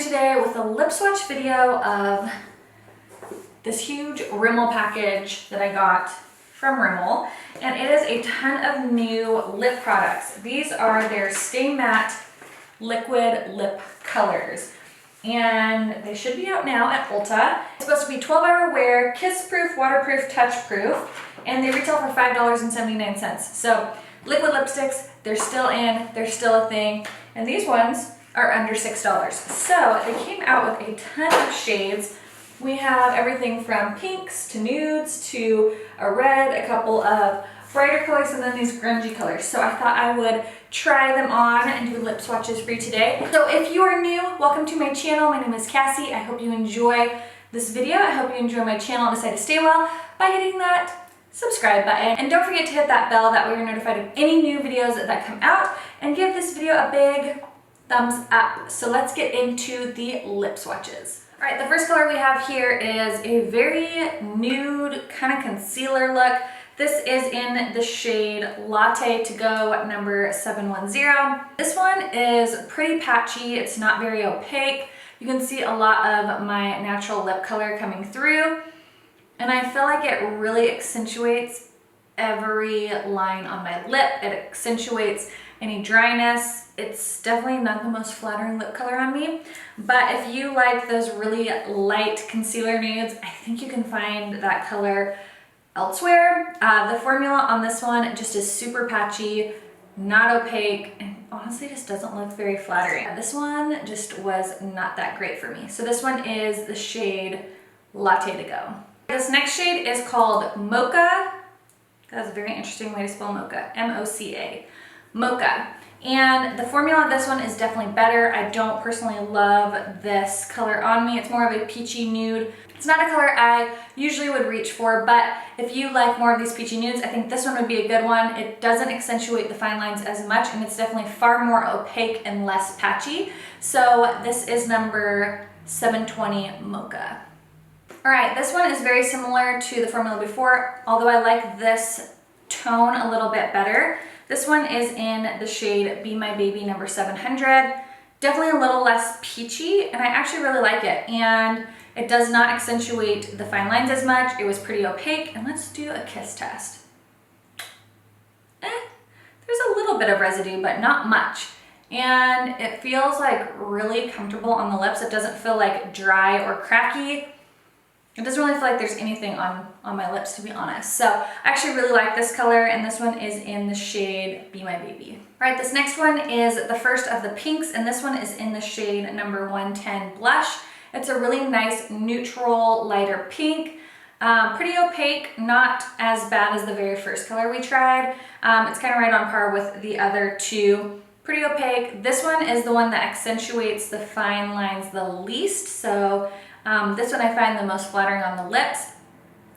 today with a lip swatch video of this huge Rimmel package that I got from Rimmel, and it is a ton of new lip products. These are their Stay Matte liquid lip colors, and they should be out now at Ulta. It's supposed to be 12-hour wear, kiss proof, waterproof, touch proof, and they retail for $5.79. So liquid lipsticks, they're still in, they're still a thing, and these ones are under $6. So they came out with a ton of shades. We have everything from pinks to nudes to a red, a couple of brighter colors, and then these grungy colors. So I thought I would try them on and do lip swatches for you today. So if you are new, welcome to my channel. My name is Cassie. I hope you enjoy this video. I hope you enjoy my channel and decide to stay well by hitting that subscribe button. And don't forget to hit that bell, that way you're notified of any new videos that come out, and give this video a big thumbs up. So let's get into the lip swatches. All right, the first color we have here is a very nude kind of concealer look. This is in the shade Latte to Go number 710. This one is pretty patchy. It's not very opaque. You can see a lot of my natural lip color coming through, and I feel like it really accentuates every line on my lip. It accentuates any dryness. It's definitely not the most flattering lip color on me, but if you like those really light concealer nudes, I think you can find that color elsewhere. The formula on this one just is super patchy, not opaque, and honestly just doesn't look very flattering. This one just was not that great for me. So this one is the shade Latte to Go. This next shade is called Mocha. That's a very interesting way to spell mocha, M-O-C-A, Mocha. And the formula of this one is definitely better. I don't personally love this color on me. It's more of a peachy nude. It's not a color I usually would reach for, but if you like more of these peachy nudes, I think this one would be a good one. It doesn't accentuate the fine lines as much, and it's definitely far more opaque and less patchy. So this is number 720 Mocha. All right, this one is very similar to the formula before, although I like this tone a little bit better. This one is in the shade Be My Baby number 700. Definitely a little less peachy, and I actually really like it. And it does not accentuate the fine lines as much. It was pretty opaque. And let's do a kiss test. There's a little bit of residue, but not much. And it feels like really comfortable on the lips. It doesn't feel like dry or cracky. It doesn't really feel like there's anything on my lips, to be honest. So I actually really like this color, and this one is in the shade Be My Baby. All right, this next one is the first of the pinks, and this one is in the shade number 110 Blush. It's a really nice neutral, lighter pink. Pretty opaque, not as bad as the very first color we tried. It's kind of right on par with the other two. Pretty opaque. This one is the one that accentuates the fine lines the least. So this one I find the most flattering on the lips.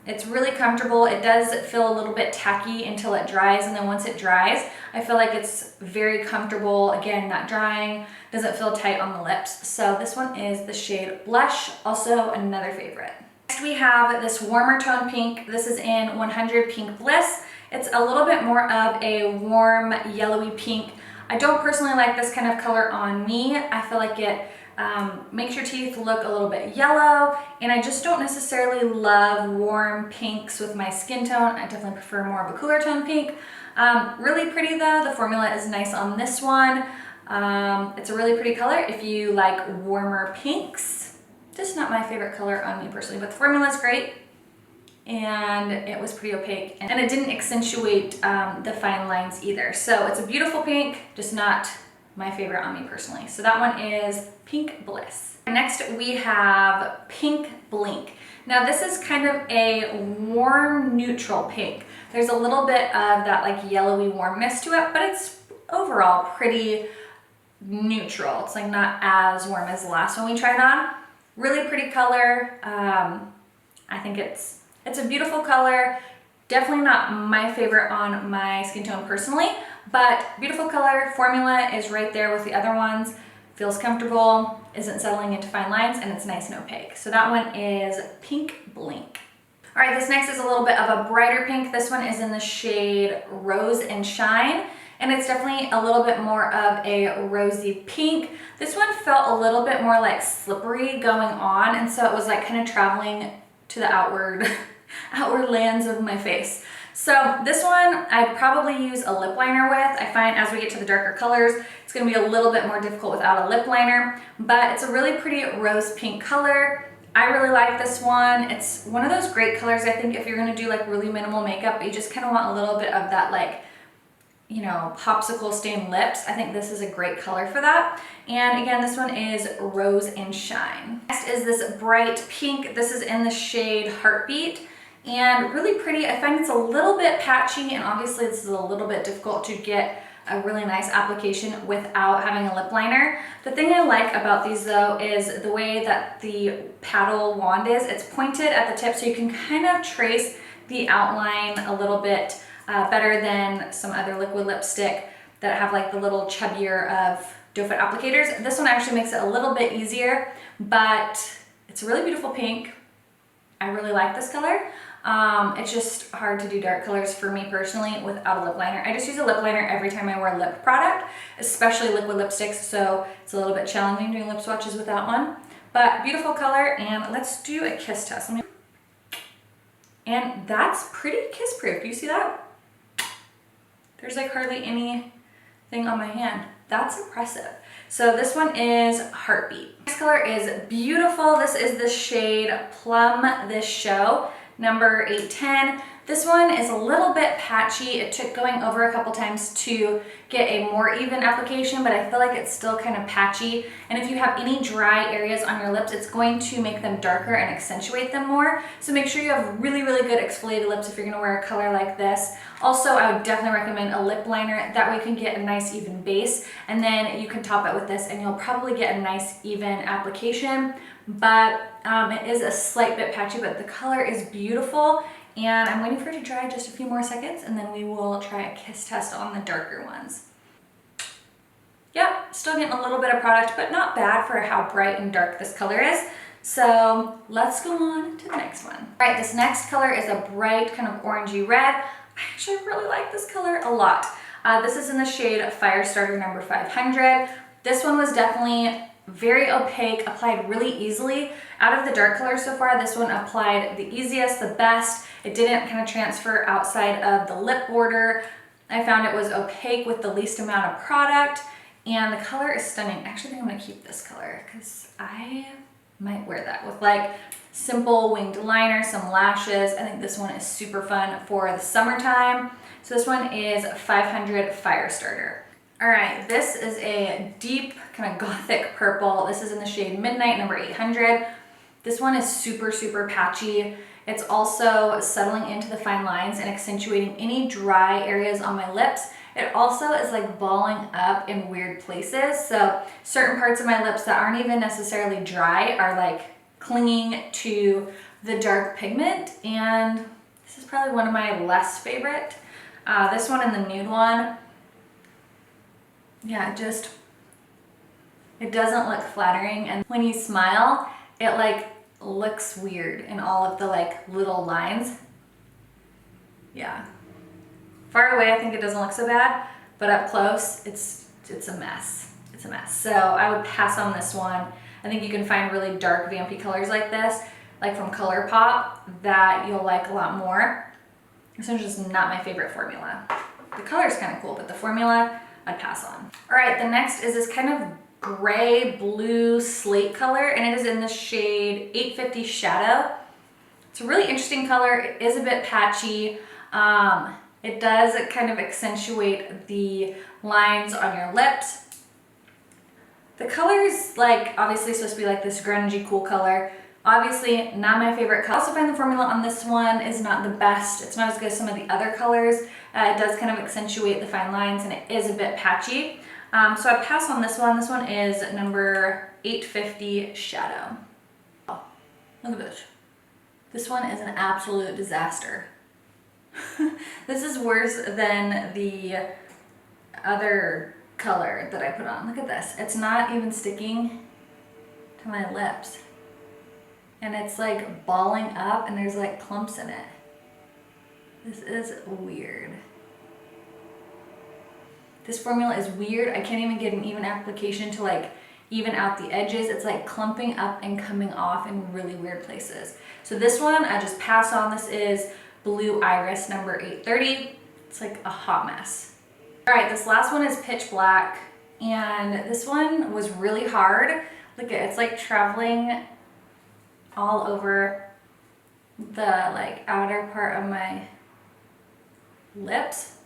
It's really comfortable. It does feel a little bit tacky until it dries, and then once it dries, I feel like it's very comfortable. Again, not drying, doesn't feel tight on the lips. So this one is the shade Blush, also another favorite. Next we have this warmer tone pink. This is in 100 Pink Bliss. It's a little bit more of a warm yellowy pink. I don't personally like this kind of color on me. I feel like it makes your teeth look a little bit yellow, and I just don't necessarily love warm pinks with my skin tone. I definitely prefer more of a cooler tone pink. Really pretty though. The formula is nice on this one. It's a really pretty color if you like warmer pinks. Just not my favorite color on me personally, but the formula is great, and it was pretty opaque, and it didn't accentuate the fine lines either. So it's a beautiful pink, just not my favorite on me personally. So that one is Pink Bliss. Next we have Pink Blink. Now this is kind of a warm neutral pink. There's a little bit of that like yellowy warmness to it, but it's overall pretty neutral. It's like not as warm as the last one we tried on. Really pretty color. I think it's a beautiful color. Definitely not my favorite on my skin tone personally, but beautiful color. Formula is right there with the other ones. Feels comfortable, isn't settling into fine lines, and it's nice and opaque. So that one is Pink Blink. All right, this next is a little bit of a brighter pink. This one is in the shade Rose and Shine. and it's definitely a little bit more of a rosy pink. This one felt a little bit more like slippery going on, and so it was like kind of traveling to the outward lands of my face. So this one I'd probably use a lip liner with. I find as we get to the darker colors, it's gonna be a little bit more difficult without a lip liner, but it's a really pretty rose pink color. I really like this one. It's one of those great colors, I think, if you're gonna do like really minimal makeup, you just kind of want a little bit of that like, you know, popsicle stained lips. I think this is a great color for that. And again, this one is Rose and Shine. Next is this bright pink. This is in the shade Heartbeat. And really pretty. I find it's a little bit patchy, and obviously this is a little bit difficult to get a really nice application without having a lip liner. The thing I like about these though is the way that the paddle wand is. It's pointed at the tip, so you can kind of trace the outline a little bit better than some other liquid lipstick that have like the little chubbier of doe foot applicators. This one actually makes it a little bit easier, but it's a really beautiful pink. I really like this color. It's just hard to do dark colors for me personally without a lip liner. I just use a lip liner every time I wear a lip product, especially liquid lipsticks, so it's a little bit challenging doing lip swatches without one. But beautiful color, and let's do a kiss test. And that's pretty kiss proof. Do you see that? There's like hardly anything on my hand. That's impressive. So this one is Heartbeat. This color is beautiful. This is the shade Plum This Show, number 810. This one is a little bit patchy. It took going over a couple times to get a more even application, but I feel like it's still kind of patchy. And if you have any dry areas on your lips, it's going to make them darker and accentuate them more. So make sure you have really, really good exfoliated lips if you're gonna wear a color like this. Also, I would definitely recommend a lip liner. That way you can get a nice even base, and then you can top it with this and you'll probably get a nice even application. But it is a slight bit patchy, but the color is beautiful. And I'm waiting for it to dry just a few more seconds, and then we will try a kiss test on the darker ones. Yep, still getting a little bit of product, but not bad for how bright and dark this color is. So let's go on to the next one. All right, this next color is a bright kind of orangey red. I actually really like this color a lot. This is in the shade Firestarter number 500. This one was definitely very opaque, applied really easily. Out of the dark colors so far, this one applied the easiest, the best. It didn't kind of transfer outside of the lip border. I found it was opaque with the least amount of product, and the color is stunning. I actually think I'm gonna keep this color because I might wear that with like simple winged liner, some lashes. I think this one is super fun for the summertime. So this one is 500 Firestarter. All right, this is a deep kind of gothic purple. This is in the shade Midnight, number 800. This one is super, super patchy. It's also settling into the fine lines and accentuating any dry areas on my lips. It also is like balling up in weird places. So certain parts of my lips that aren't even necessarily dry are like clinging to the dark pigment. And this is probably one of my less favorite. This one and the Nude one, yeah, it doesn't look flattering. And when you smile, it like looks weird in all of the like little lines. Yeah. Far away, I think it doesn't look so bad, but up close, it's a mess. It's a mess. So I would pass on this one. I think you can find really dark vampy colors like this, like from ColourPop, that you'll like a lot more. This one's just not my favorite formula. The color is kind of cool, but the formula, I'd pass on. All right, the next is this kind of gray blue slate color, and it is in the shade 850 Shadow. It's a really interesting color. It is a bit patchy. It does kind of accentuate the lines on your lips. The color is like obviously supposed to be like this grungy cool color. Obviously not my favorite color. I also find the formula on this one is not the best. It's not as good as some of the other colors. It does kind of accentuate the fine lines, and it is a bit patchy. So I pass on this one. This one is number 850 Shadow. Oh, look at this. This one is an absolute disaster. This is worse than the other color that I put on. Look at this. It's not even sticking to my lips. And it's like balling up, and there's like clumps in it. This is weird. This formula is weird. I can't even get an even application to like even out the edges. It's like clumping up and coming off in really weird places. So this one I just pass on. This is Blue Iris number 830. It's like a hot mess. All right, this last one is Pitch Black, and this one was really hard. Look at it's like traveling all over the like outer part of my lips.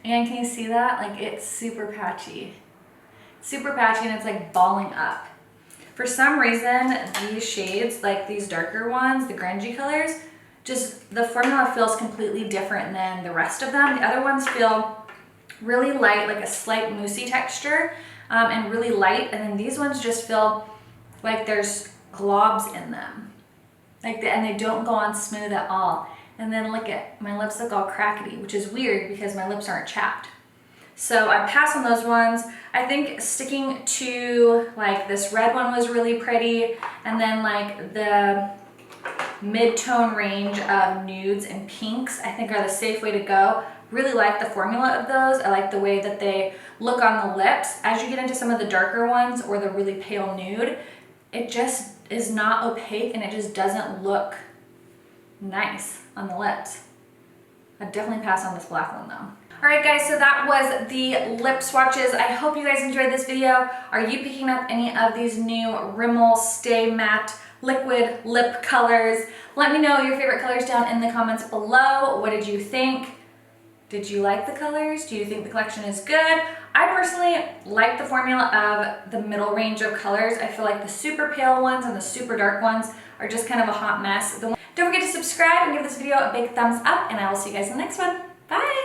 And can you see that? Like it's super patchy. Super patchy, and it's like balling up. For some reason, these shades, like these darker ones, the grungy colors, just the formula feels completely different than the rest of them. The other ones feel really light, like a slight moussey texture, and really light. And then these ones just feel like there's globs in them. And they don't go on smooth at all. And then look at, my lips look all crackety, which is weird because my lips aren't chapped. So I pass on those ones. I think sticking to like this red one was really pretty. And then like the mid-tone range of nudes and pinks I think are the safe way to go. Really like the formula of those. I like the way that they look on the lips. As you get into some of the darker ones or the really pale nude, it just is not opaque and it just doesn't look nice on the lips. I'd definitely pass on this black one though. Alright guys, so that was the lip swatches. I hope you guys enjoyed this video. Are you picking up any of these new Rimmel Stay Matte liquid lip colors? Let me know your favorite colors down in the comments below. What did you think? Did you like the colors? Do you think the collection is good? I personally like the formula of the middle range of colors. I feel like the super pale ones and the super dark ones are just kind of a hot mess. Don't forget to subscribe and give this video a big thumbs up, and I will see you guys in the next one. Bye!